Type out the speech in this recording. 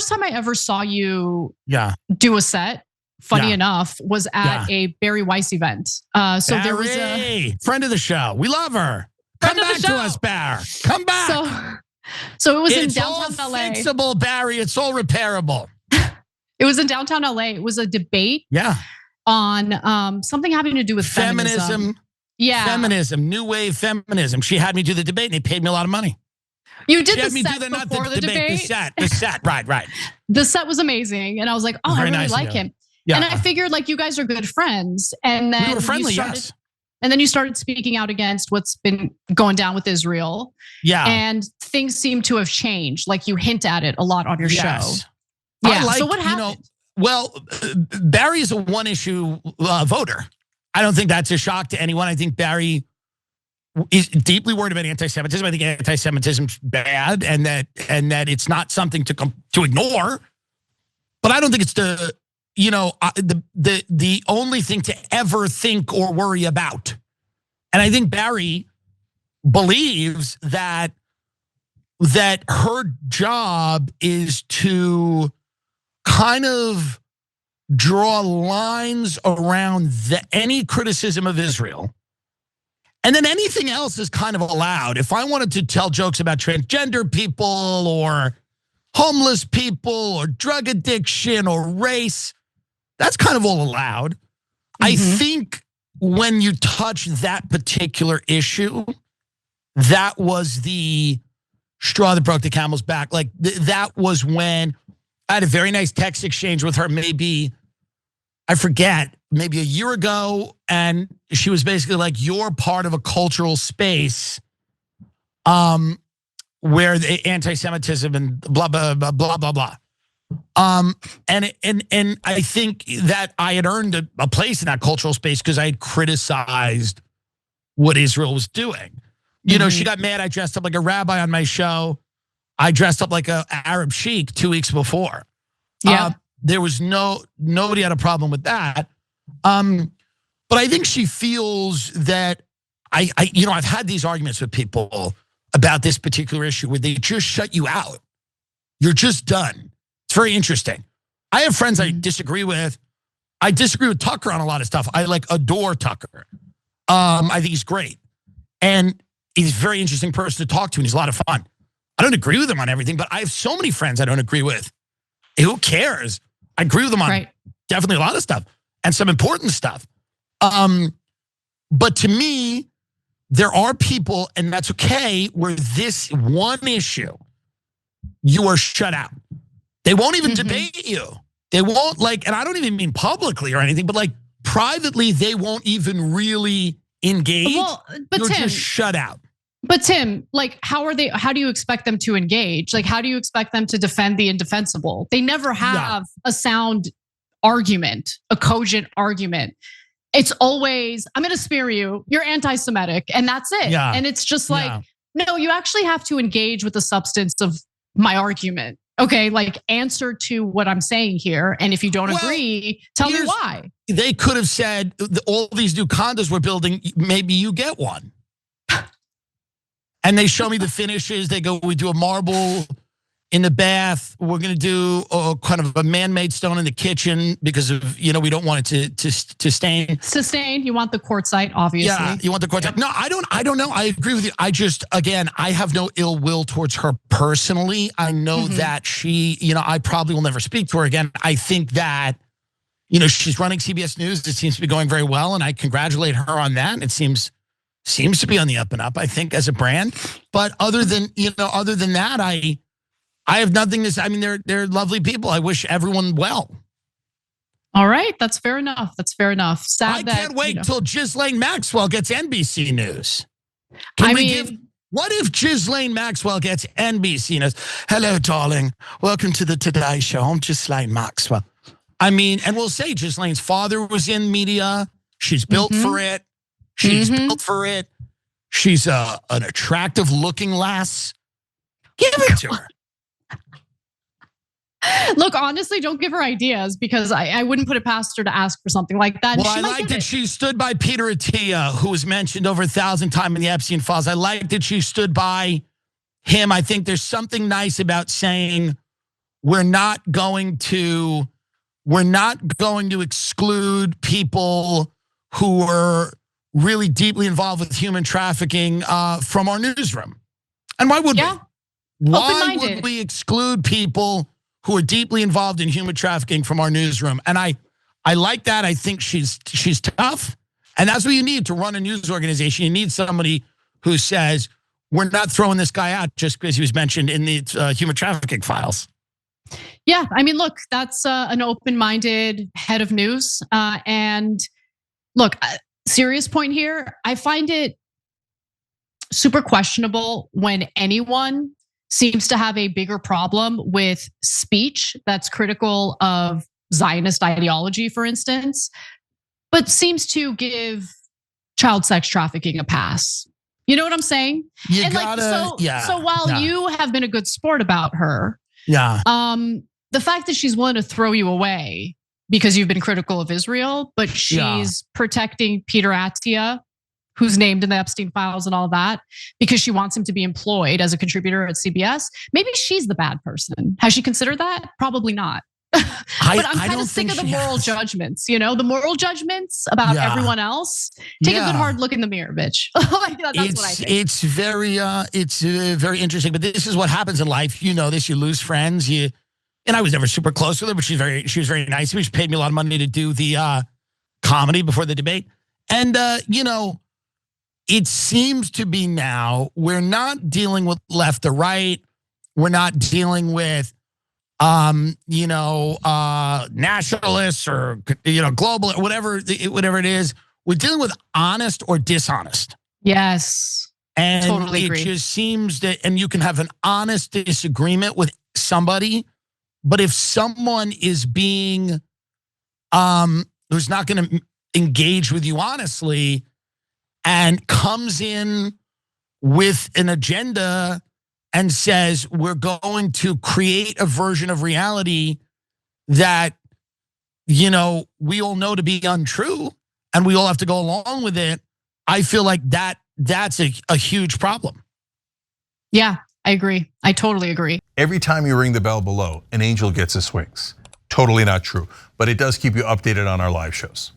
first time I ever saw you Yeah. do a set, funny Yeah. enough, was at a Bari Weiss event. So there was a friend of the show. We love her. Come back to us, Bar. Come back. So it was in It's downtown all LA. fixable, Barry. It's all repairable. It was in downtown LA. It was a debate on something having to do with feminism. Yeah. Feminism, new wave feminism. She had me do the debate and they paid me a lot of money. You did the set before the debate? The set, right. The set was amazing. And I was like, oh, I really like him. Yeah. And I figured like you guys are good friends. And then we were friendly, yes. And then you started speaking out against what's been going down with Israel. Yeah. And things seem to have changed. Like you hint at it a lot on your show. Yeah. So what happened? Bari is a one-issue voter. I don't think that's a shock to anyone. I think Bari is deeply worried about anti-Semitism. I think anti-Semitism's bad, and that it's not something to ignore. But I don't think it's the only thing to ever think or worry about. And I think Bari believes that her job is to kind of draw lines around any criticism of Israel. And then anything else is kind of allowed. If I wanted to tell jokes about transgender people or homeless people or drug addiction or race, that's kind of all allowed. I think when you touch that particular issue, that was the straw that broke the camel's back. Like that was when I had a very nice text exchange with her, maybe, I forget, maybe a year ago. And she was basically like, you're part of a cultural space where the anti-Semitism and blah, blah, blah, blah, blah, blah. And I think that I had earned a place in that cultural space because I had criticized what Israel was doing. You know, she got mad. I dressed up like a rabbi on my show. I dressed up like an Arab sheik 2 weeks before. Yeah. There was nobody had a problem with that. But I think she feels that I've had these arguments with people about this particular issue where they just shut you out. You're just done. It's very interesting. I have friends I disagree with. I disagree with Tucker on a lot of stuff. I adore Tucker. I think he's great. And he's a very interesting person to talk to, and he's a lot of fun. I don't agree with him on everything, but I have so many friends I don't agree with. Who cares? I agree with them on definitely a lot of stuff and some important stuff. But to me, there are people, and that's okay, where this one issue, you are shut out. They won't even debate you. They won't and I don't even mean publicly or anything, but privately, they won't even really engage. Well, but You're Tim, just shut out. But Tim, how do you expect them to engage? How do you expect them to defend the indefensible? They never have a sound argument, a cogent argument. It's always, I'm going to spear you. You're anti-Semitic, and that's it. Yeah. And it's just no, you actually have to engage with the substance of my argument. Okay, answer to what I'm saying here. And if you don't agree, tell me why. They could have said, all these new condos we're building, maybe you get one. And they show me the finishes. They go, we do a marble in the bath. We're going to do kind of a man-made stone in the kitchen because of, we don't want it to stain. Sustain. You want the quartzite, obviously. Yeah, you want the quartzite. No, I don't know. I agree with you. I just, again, I have no ill will towards her personally. I know that she, I probably will never speak to her again. I think that, she's running CBS News. It seems to be going very well. And I congratulate her on that. It seems to be on the up and up, I think, as a brand. But other than that, I have nothing to say. I mean, they're lovely people. I wish everyone well. All right, that's fair enough. Sad I can't wait till Ghislaine Maxwell gets NBC News. What if Ghislaine Maxwell gets NBC News? Hello, darling. Welcome to the Today Show. I'm Ghislaine Maxwell. I mean, and we'll say Ghislaine's father was in media. She's built for it. She's built for it. She's an attractive looking lass. Give it to her. Look, honestly, don't give her ideas because I wouldn't put it past her to ask for something like that. Well, I like that she stood by Peter Attia, who was mentioned over 1,000 times in the Epstein files. I like that she stood by him. I think there's something nice about saying, we're not going to exclude people who are really deeply involved with human trafficking from our newsroom. And why would we? Why would we exclude people who are deeply involved in human trafficking from our newsroom? And I like that. I think she's tough. And that's what you need to run a news organization. You need somebody who says, we're not throwing this guy out just because he was mentioned in the human trafficking files. Yeah, I mean, look, that's an open-minded head of news. And look, serious point here, I find it super questionable when anyone seems to have a bigger problem with speech that's critical of Zionist ideology, for instance, but seems to give child sex trafficking a pass. You know what I'm saying? So while you have been a good sport about her, the fact that she's willing to throw you away because you've been critical of Israel, but she's protecting Peter Attia, who's named in the Epstein files and all that, because she wants him to be employed as a contributor at CBS. Maybe she's the bad person. Has she considered that? Probably not. But I'm kind of sick of the moral judgments, the moral judgments about everyone else. Take a good hard look in the mirror, bitch. That's what I think. It's very interesting, but this is what happens in life. You know this, you lose friends. And I was never super close with her, but she was very nice. She paid me a lot of money to do the comedy before the debate. And, it seems to be now we're not dealing with left or right. We're not dealing with, nationalists or, global or whatever it is. We're dealing with honest or dishonest. Yes. And totally agree. It just seems that, and you can have an honest disagreement with somebody, but if someone is being, who's not going to engage with you honestly and comes in with an agenda and says, we're going to create a version of reality that, we all know to be untrue and we all have to go along with it, I feel like that's a huge problem. Yeah, I agree. I totally agree. Every time you ring the bell below, an angel gets his wings. Totally not true, but it does keep you updated on our live shows.